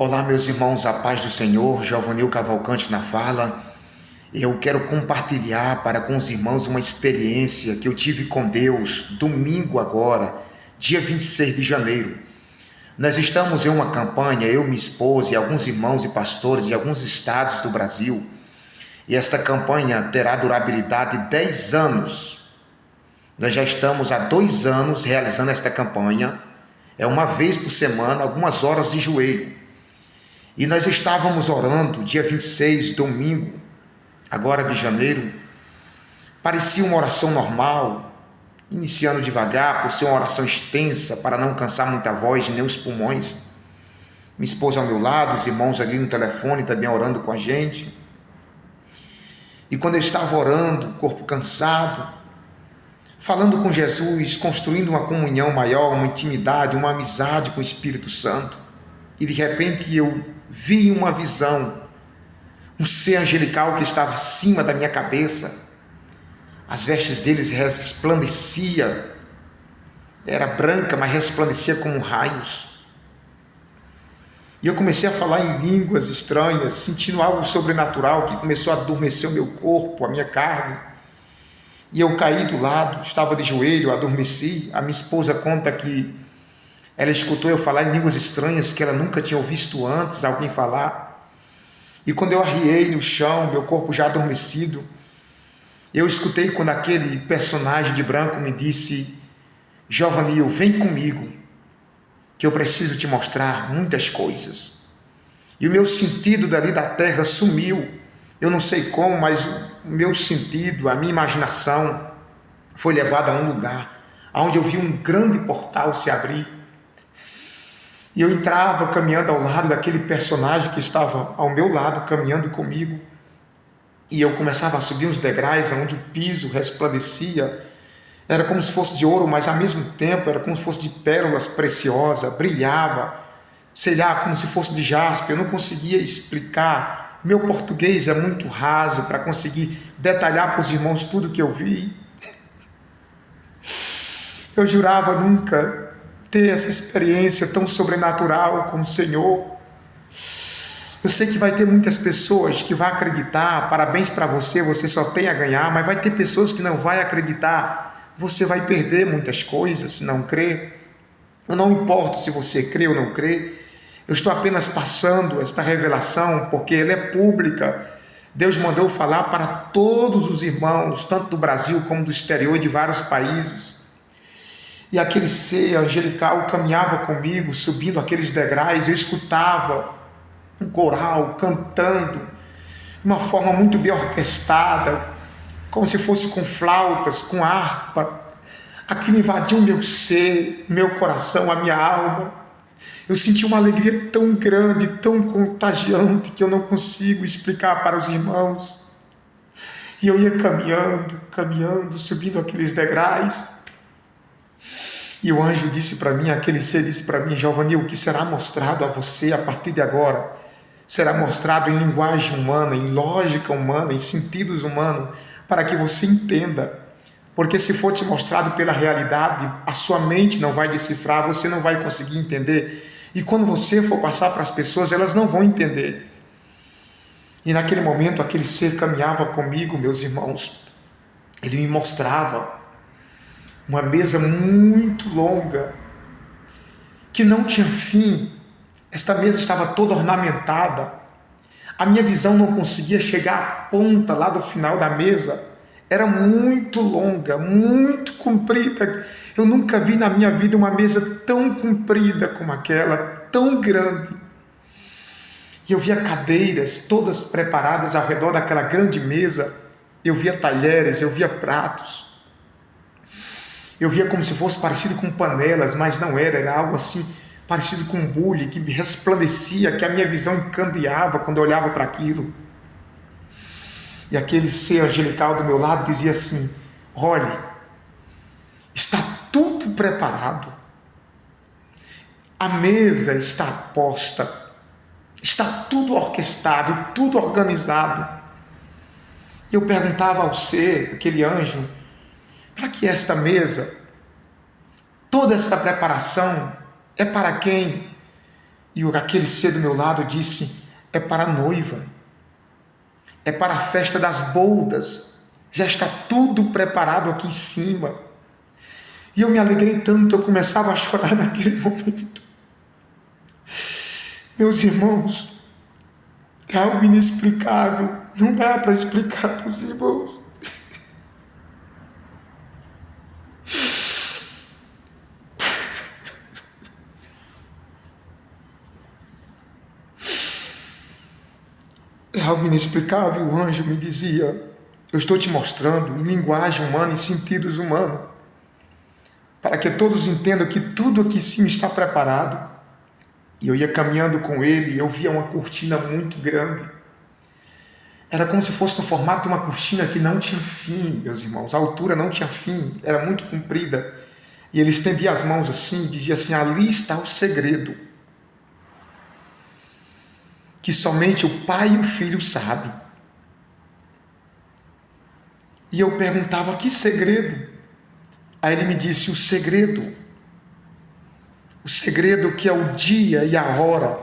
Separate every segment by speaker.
Speaker 1: Olá, meus irmãos, a paz do Senhor, Giovanil Cavalcante na fala. Eu quero compartilhar para com os irmãos uma experiência que eu tive com Deus domingo agora, dia 26 de janeiro. Nós estamos em uma campanha, eu, minha esposa e alguns irmãos e pastores de alguns estados do Brasil, e esta campanha terá durabilidade de 10 anos. Nós já estamos há 2 anos realizando esta campanha, é uma vez por semana, algumas horas de joelho. E nós estávamos orando, dia 26, domingo, agora de janeiro. Parecia uma oração normal, iniciando devagar, por ser uma oração extensa, para não cansar muita voz nem os pulmões. Minha esposa ao meu lado, os irmãos ali no telefone também orando com a gente. E quando eu estava orando, corpo cansado, falando com Jesus, construindo uma comunhão maior, uma intimidade, uma amizade com o Espírito Santo, e de repente eu vi uma visão, um ser angelical que estava acima da minha cabeça. As vestes deles resplandecia, era branca, mas resplandecia como raios. E eu comecei a falar em línguas estranhas, sentindo algo sobrenatural que começou a adormecer o meu corpo, a minha carne. E eu caí do lado, estava de joelho, adormeci. A minha esposa conta que ela escutou eu falar em línguas estranhas que ela nunca tinha visto antes alguém falar. E quando eu arriei no chão, meu corpo já adormecido, eu escutei quando aquele personagem de branco me disse: Giovanil, vem comigo, que eu preciso te mostrar muitas coisas. E o meu sentido dali da terra sumiu. Eu não sei como, mas o meu sentido, a minha imaginação foi levada a um lugar onde eu vi um grande portal se abrir. E eu entrava caminhando ao lado daquele personagem que estava ao meu lado, caminhando comigo. E eu começava a subir uns degraus onde o piso resplandecia. Era como se fosse de ouro, mas ao mesmo tempo era como se fosse de pérolas preciosas, brilhava, sei lá, como se fosse de jaspe. Eu não conseguia explicar. Meu português é muito raso para conseguir detalhar para os irmãos tudo que eu vi. Eu jurava nunca ter essa experiência tão sobrenatural com o Senhor. Eu sei que vai ter muitas pessoas que vão acreditar, parabéns para você, você só tem a ganhar, mas vai ter pessoas que não vão acreditar, você vai perder muitas coisas se não crer. Eu não importo se você crê ou não crê, eu estou apenas passando esta revelação porque ela é pública. Deus mandou falar para todos os irmãos, tanto do Brasil como do exterior e de vários países. E aquele ser angelical caminhava comigo, subindo aqueles degraus. Eu escutava um coral cantando de uma forma muito bem orquestrada, como se fosse com flautas, com harpa. Aquilo invadiu o meu ser, meu coração, a minha alma. Eu senti uma alegria tão grande, tão contagiante, que eu não consigo explicar para os irmãos. E eu ia caminhando, subindo aqueles degraus. E o anjo disse para mim, aquele ser disse para mim: Giovanil, o que será mostrado a você a partir de agora será mostrado em linguagem humana, em lógica humana, em sentidos humanos, para que você entenda. Porque se for te mostrado pela realidade, a sua mente não vai decifrar, você não vai conseguir entender. E quando você for passar para as pessoas, elas não vão entender. E naquele momento, aquele ser caminhava comigo, meus irmãos. Ele me mostrava uma mesa muito longa, que não tinha fim. Esta mesa estava toda ornamentada. A minha visão não conseguia chegar à ponta lá do final da mesa. Era muito longa, muito comprida. Eu nunca vi na minha vida uma mesa tão comprida como aquela, tão grande. E eu via cadeiras todas preparadas ao redor daquela grande mesa. Eu via talheres, eu via pratos. Eu via como se fosse parecido com panelas, mas não era, era algo assim, parecido com um bule, que resplandecia, que a minha visão encandeava quando eu olhava para aquilo. E aquele ser angelical do meu lado dizia assim: olhe, está tudo preparado, a mesa está posta, está tudo orquestrado, tudo organizado. Eu perguntava ao ser, aquele anjo, para que esta mesa, toda esta preparação, é para quem? E aquele ser do meu lado disse: é para a noiva, é para a festa das bodas, já está tudo preparado aqui em cima. E eu me alegrei tanto, eu começava a chorar naquele momento. Meus irmãos, é algo inexplicável, não dá para explicar para os irmãos. É algo inexplicável, o anjo me dizia: eu estou te mostrando em linguagem humana e sentidos humanos, para que todos entendam que tudo aqui em cima está preparado. E eu ia caminhando com ele e eu via uma cortina muito grande. Era como se fosse no formato de uma cortina que não tinha fim, meus irmãos. A altura não tinha fim, era muito comprida. E ele estendia as mãos assim e dizia assim: ali está o segredo, que somente o Pai e o Filho sabem. E eu perguntava: que segredo? Aí ele me disse: o segredo que é o dia e a hora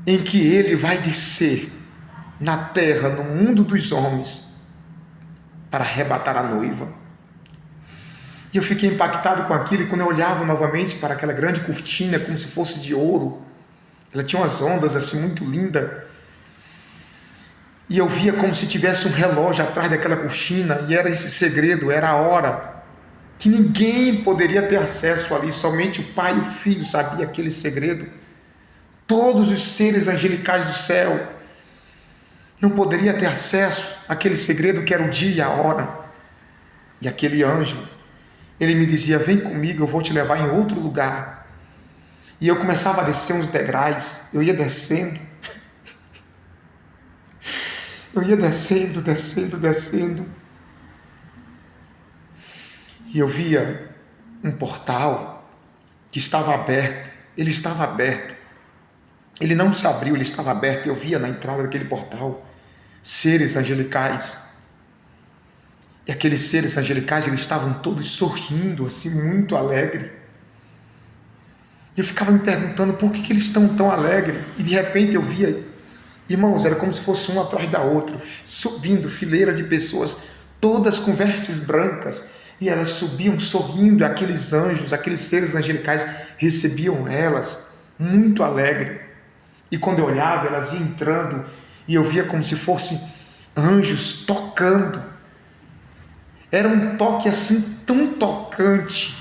Speaker 1: em que ele vai descer na terra, no mundo dos homens, para arrebatar a noiva. E eu fiquei impactado com aquilo, e quando eu olhava novamente para aquela grande cortina, como se fosse de ouro, ela tinha umas ondas assim muito lindas, e eu via como se tivesse um relógio atrás daquela cortina, e era esse segredo, era a hora, que ninguém poderia ter acesso ali, somente o Pai e o Filho sabiam aquele segredo. Todos os seres angelicais do céu não poderiam ter acesso àquele segredo que era o dia e a hora. E aquele anjo, ele me dizia: vem comigo, eu vou te levar em outro lugar. E eu começava a descer uns degraus, eu ia descendo, descendo. E eu via um portal que estava aberto, ele estava aberto. Ele não se abriu, ele estava aberto. Eu via na entrada daquele portal seres angelicais. E aqueles seres angelicais, eles estavam todos sorrindo, assim, muito alegre. E eu ficava me perguntando por que eles estão tão alegres. E de repente eu via, irmãos, era como se fosse um atrás da outra, subindo fileira de pessoas, todas com vestes brancas. E elas subiam sorrindo, e aqueles anjos, aqueles seres angelicais recebiam elas, muito alegre. E quando eu olhava, elas iam entrando, e eu via como se fossem anjos tocando. Era um toque assim tão tocante,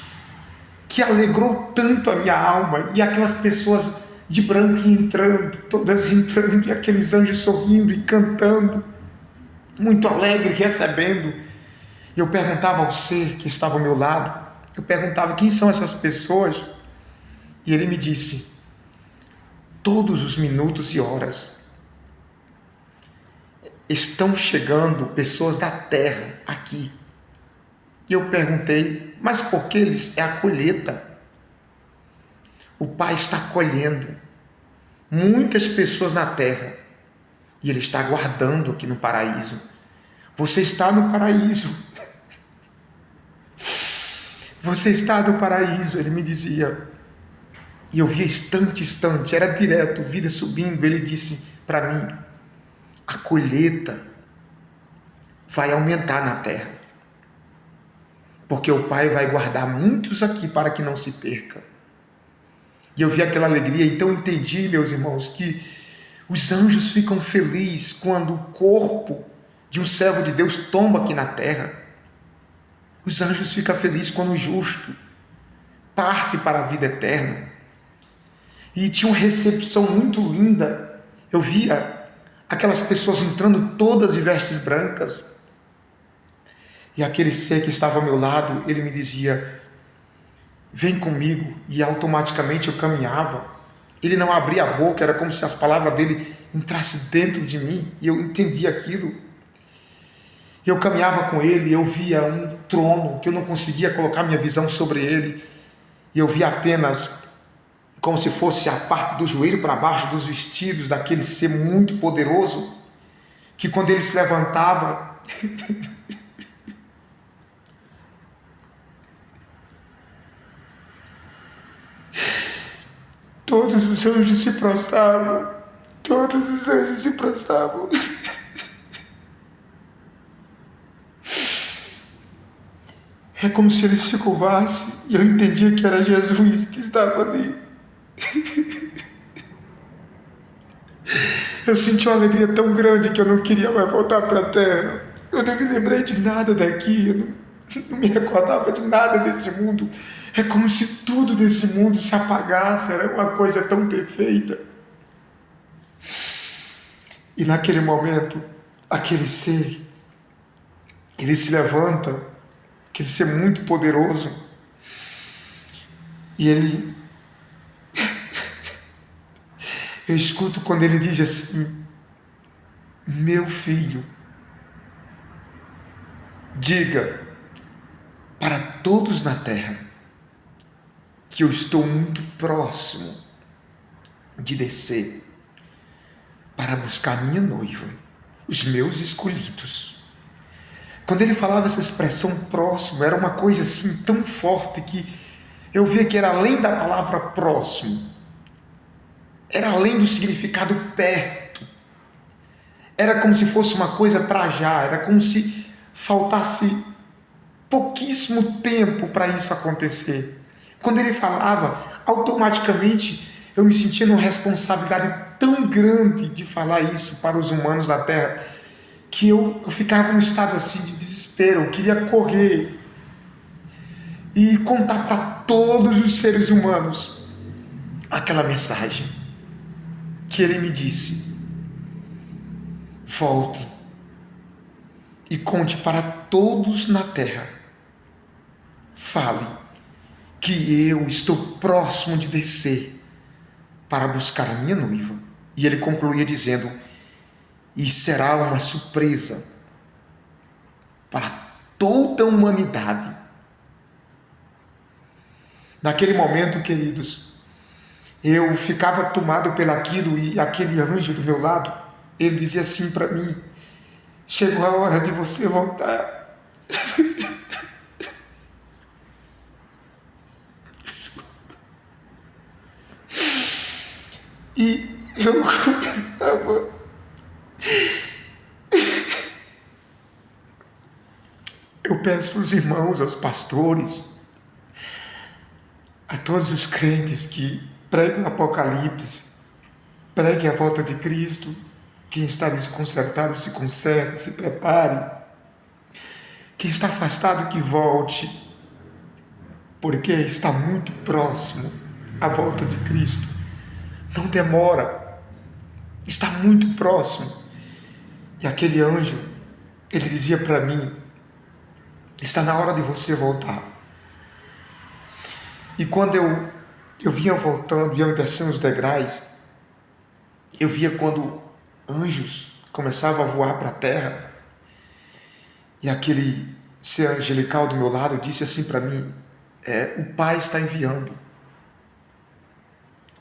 Speaker 1: que alegrou tanto a minha alma. E aquelas pessoas de branco entrando, todas entrando, e aqueles anjos sorrindo e cantando, muito alegre, recebendo. E eu perguntava ao ser que estava ao meu lado, eu perguntava: quem são essas pessoas? E ele me disse: todos os minutos e horas estão chegando pessoas da terra aqui. E eu perguntei: mas por que eles? É a colheita. O Pai está colhendo muitas pessoas na terra e Ele está aguardando aqui no paraíso. Você está no paraíso. Você está no paraíso, ele me dizia. E eu via instante, era direto, vida subindo. Ele disse para mim: a colheita vai aumentar na terra, porque o Pai vai guardar muitos aqui para que não se perca. E eu vi aquela alegria, então eu entendi, meus irmãos, que os anjos ficam felizes quando o corpo de um servo de Deus tomba aqui na terra. Os anjos ficam felizes quando o justo parte para a vida eterna. E tinha uma recepção muito linda. Eu via aquelas pessoas entrando todas de vestes brancas. E aquele ser que estava ao meu lado, ele me dizia: vem comigo. E automaticamente eu caminhava. Ele não abria a boca, era como se as palavras dele entrassem dentro de mim. E eu entendia aquilo. Eu caminhava com ele, eu via um trono que eu não conseguia colocar minha visão sobre ele. E eu via apenas como se fosse a parte do joelho para baixo dos vestidos daquele ser muito poderoso, que quando ele se levantava, Todos os anjos se prostravam. Todos os anjos se prostravam. É como se ele se curvasse e eu entendia que era Jesus que estava ali. Eu senti uma alegria tão grande que eu não queria mais voltar para a terra. Eu não me lembrei de nada daqui, eu não me recordava de nada desse mundo. É como se tudo desse mundo se apagasse, era uma coisa tão perfeita. E naquele momento, aquele ser, ele se levanta, aquele ser muito poderoso, e ele... Eu escuto quando ele diz assim: meu filho, diga para todos na terra que eu estou muito próximo de descer para buscar minha noiva, os meus escolhidos. Quando ele falava essa expressão próximo, era uma coisa assim tão forte que eu via que era além da palavra próximo, era além do significado perto, era como se fosse uma coisa para já, era como se faltasse pouquíssimo tempo para isso acontecer. Quando ele falava, automaticamente eu me sentia numa responsabilidade tão grande de falar isso para os humanos da terra, que eu ficava num estado assim de desespero. Eu queria correr e contar para todos os seres humanos aquela mensagem que ele me disse: volte e conte para todos na terra, fale que eu estou próximo de descer para buscar a minha noiva. E ele concluía dizendo: e será uma surpresa para toda a humanidade. Naquele momento, queridos, eu ficava tomado pelaquilo, e aquele anjo do meu lado, ele dizia assim para mim: chegou a hora de você voltar. E eu começava... Eu peço aos irmãos, aos pastores, a todos os crentes que pregam o Apocalipse, preguem a volta de Cristo. Quem está desconcertado, se conserte, se prepare. Quem está afastado, que volte, porque está muito próximo a volta de Cristo. Não demora, está muito próximo. E aquele anjo, ele dizia para mim: está na hora de você voltar. E quando eu vinha voltando, ia descendo os degraus, eu via quando anjos começavam a voar para a terra, e aquele ser angelical do meu lado disse assim para mim: o Pai está enviando,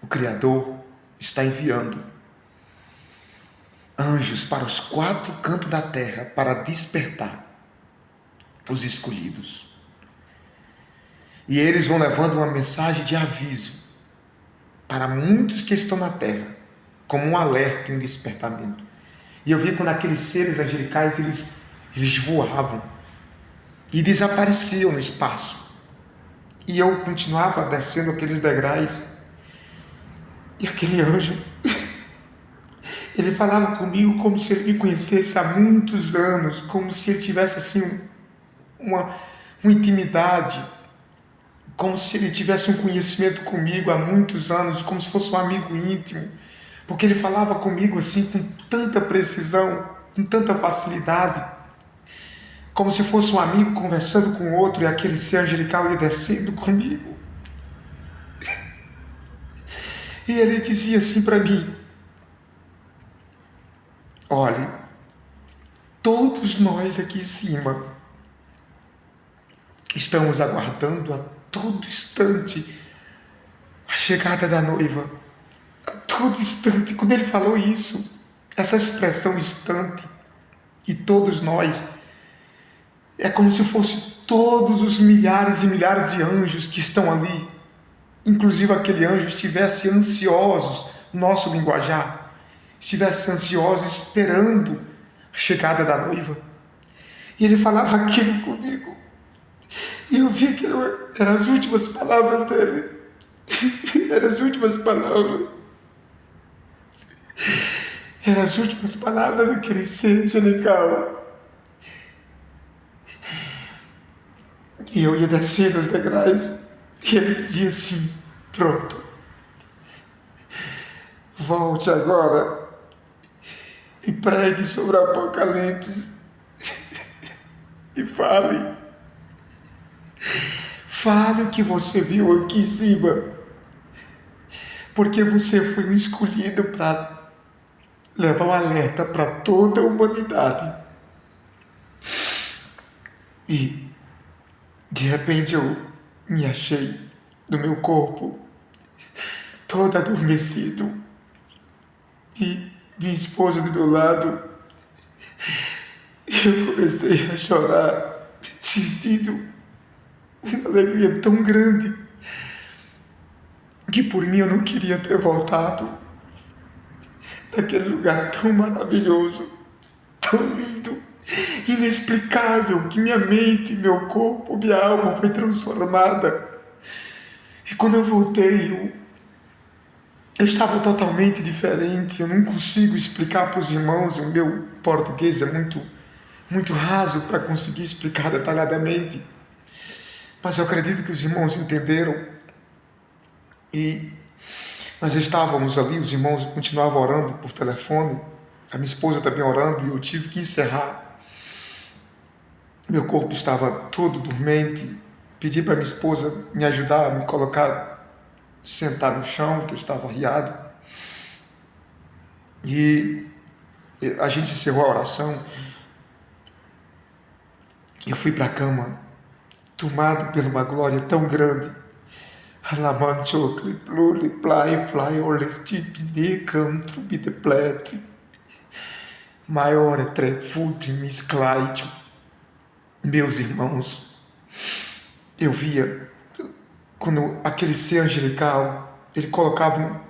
Speaker 1: o Criador está enviando anjos para os 4 cantos da terra para despertar os escolhidos. E eles vão levando uma mensagem de aviso para muitos que estão na terra, como um alerta e um despertamento. E eu vi quando aqueles seres angelicais, eles voavam e desapareciam no espaço. E eu continuava descendo aqueles degraus, e aquele anjo, ele falava comigo como se ele me conhecesse há muitos anos, como se ele tivesse assim uma intimidade, como se ele tivesse um conhecimento comigo há muitos anos, como se fosse um amigo íntimo, porque ele falava comigo assim com tanta precisão, com tanta facilidade, como se fosse um amigo conversando com outro, e aquele ser angelical ia descendo comigo. E ele dizia assim para mim: olhe, todos nós aqui em cima estamos aguardando a todo instante a chegada da noiva. A todo instante. Quando ele falou isso, essa expressão instante, e todos nós, é como se fosse todos os milhares e milhares de anjos que estão ali inclusive aquele anjo, estivesse ansiosos, nosso linguajar, estivesse ansiosos esperando a chegada da noiva. E ele falava aquilo comigo. E eu vi que eram as últimas palavras dele. Eram as últimas palavras. Eram as últimas palavras daquele ser angelical. E eu ia descendo os degraus. E ele dizia assim: pronto. Volte agora e pregue sobre o Apocalipse. E fale. Fale o que você viu aqui em cima. Porque você foi um escolhido para levar um alerta para toda a humanidade. E, de repente, eu me achei no meu corpo, todo adormecido. E minha esposa do meu lado. E eu comecei a chorar, sentindo uma alegria tão grande que por mim eu não queria ter voltado daquele lugar tão maravilhoso, tão lindo, inexplicável, que minha mente, meu corpo, minha alma foi transformada. E quando eu voltei, eu estava totalmente diferente. Eu não consigo explicar para os irmãos, o meu português é muito raso para conseguir explicar detalhadamente. Mas eu acredito que os irmãos entenderam. E nós estávamos ali, os irmãos continuavam orando por telefone, a minha esposa também orando, e eu tive que encerrar. Meu corpo estava todo dormente. Pedi para minha esposa me ajudar a me colocar, sentar no chão, que eu estava arriado. E a gente encerrou a oração. Eu fui para a cama, tomado por uma glória tão grande. Alamanchokli, pluli, plai, fly, olestip, de canto, de pletre. Maior é trefute, misclaito. Meus irmãos, eu via, quando aquele ser angelical, ele colocava,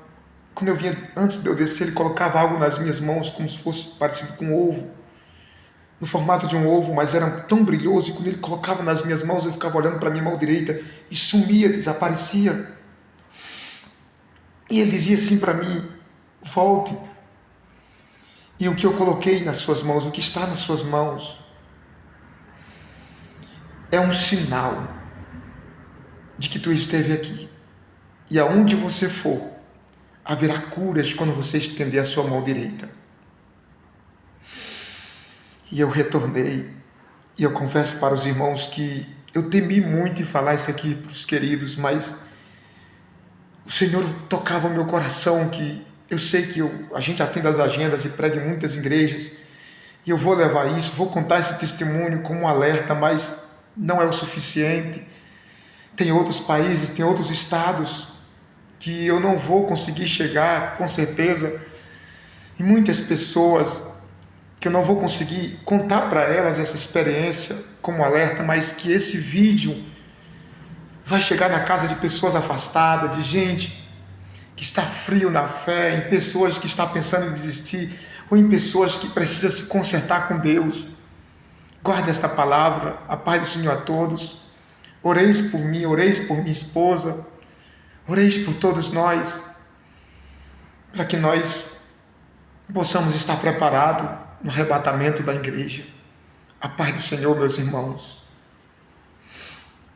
Speaker 1: quando eu vinha, antes de eu descer, ele colocava algo nas minhas mãos, como se fosse parecido com um ovo, no formato de um ovo, mas era tão brilhoso, e quando ele colocava nas minhas mãos, eu ficava olhando para a minha mão direita, e sumia, desaparecia. E ele dizia assim para mim: volte. E o que eu coloquei nas suas mãos, o que está nas suas mãos, é um sinal de que tu esteve aqui. E aonde você for, haverá curas quando você estender a sua mão direita. E eu retornei, e eu confesso para os irmãos que eu temi muito em falar isso aqui para os queridos, mas o Senhor tocava o meu coração, que eu sei que a gente atende as agendas e prega em muitas igrejas, e eu vou levar isso, vou contar esse testemunho como um alerta, mas não é o suficiente. Tem outros países, tem outros estados que eu não vou conseguir chegar, com certeza, e muitas pessoas que eu não vou conseguir contar para elas essa experiência como alerta, mas que esse vídeo vai chegar na casa de pessoas afastadas, de gente que está frio na fé, em pessoas que estão pensando em desistir, ou em pessoas que precisam se consertar com Deus. Guarde esta palavra. A paz do Senhor a todos. Oreis por mim, oreis por minha esposa, oreis por todos nós, para que nós possamos estar preparados no arrebatamento da igreja. A paz do Senhor, meus irmãos.